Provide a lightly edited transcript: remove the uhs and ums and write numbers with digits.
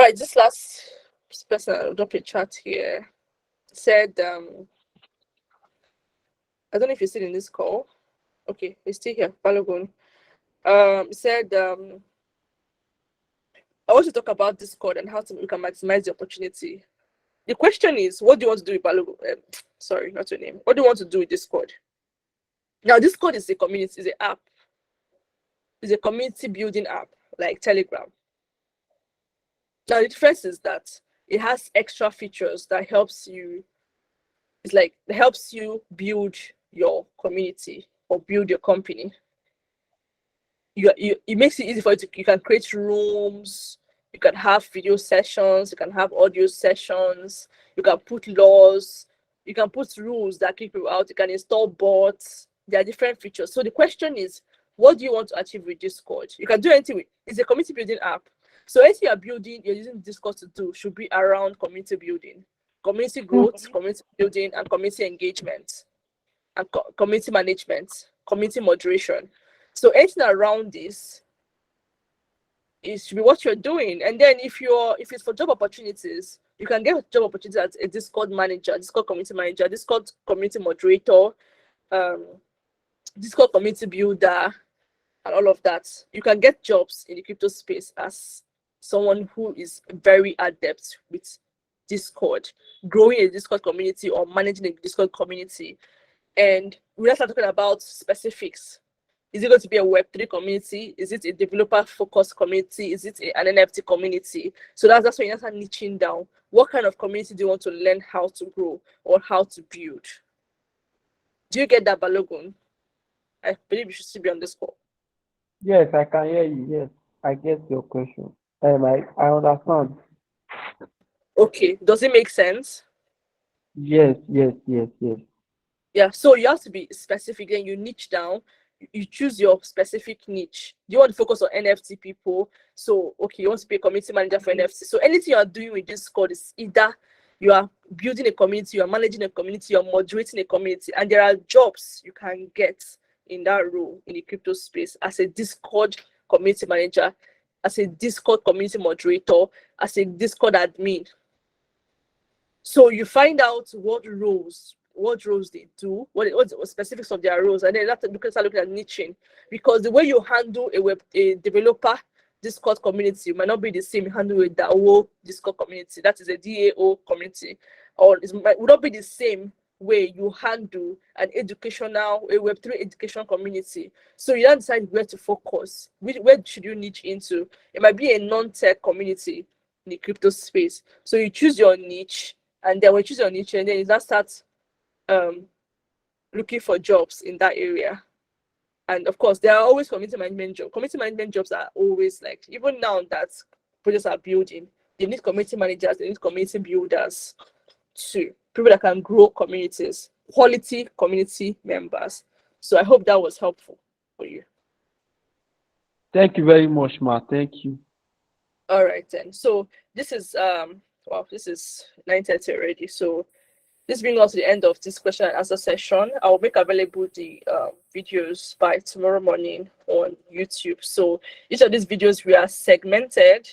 right, this last person, I'll drop a chat here, said, I don't know if you're still in this call. Okay, he's still here, Balogun. Said, I want to talk about Discord and how we can maximize the opportunity. The question is, what do you want to do with Balogun? Sorry, not your name. What do you want to do with Discord? Now, Discord is a community, is an app. It's a community building app, like Telegram. Now, the difference is that it has extra features that helps you. It's like it helps you build your community or build your company. It makes it easy for you to, you can create rooms, you can have video sessions, you can have audio sessions, you can put laws, you can put rules that kick people out, you can install bots. There are different features. So the question is, what do you want to achieve with Discord? You can do anything with it's a community building app. So anything you're building, you're using Discord to do should be around community building, community growth, community building, and community engagement, and community management, community moderation. So anything around this should be what you're doing. And then if it's for job opportunities, you can get job opportunities as a Discord manager, Discord community manager, Discord community moderator, Discord community builder, and all of that. You can get jobs in the crypto space as someone who is very adept with Discord, growing a Discord community or managing a Discord community. And we're not talking about specifics. Is it going to be a Web3 community? Is it a developer-focused community? Is it an NFT community? So that's when you start niching down. What kind of community do you want to learn how to grow or how to build? Do you get that, Balogun? I believe you should still be on this call. Yes, I can hear you. Yes, I get your question. I understand. Okay, does it make sense? Yes. Yeah, so you have to be specific, then you niche down. You choose your specific niche. Do you want to focus on NFT people? So, okay, you want to be a community manager for NFT. So anything you are doing with Discord is either you are building a community, you are managing a community, you're moderating a community, and there are jobs you can get in that role in the crypto space as a Discord community manager, as a Discord community moderator, as a Discord admin. So you find out what roles they do, what the specifics of their roles, and then after start looking at niching, because the way you handle a developer Discord community might not be the same you handle with the DAO Discord community, that is a DAO community, or it would not be the same way you handle a Web3 education community. So you don't decide where to focus, where should you niche into. It might be a non-tech community in the crypto space. So you choose your niche, and then when you choose your niche, and then you just start looking for jobs in that area. And of course, there are always community management jobs. Community management jobs are always like, even now that projects are building, they need community managers, they need community builders too. People that can grow communities, quality community members. So I hope that was helpful for you. Thank you very much, Ma. Thank you. All right then. So this is this is 9:30 already. So this brings us to the end of this question and answer session. I'll make available the videos by tomorrow morning on YouTube. So each of these videos we are segmented.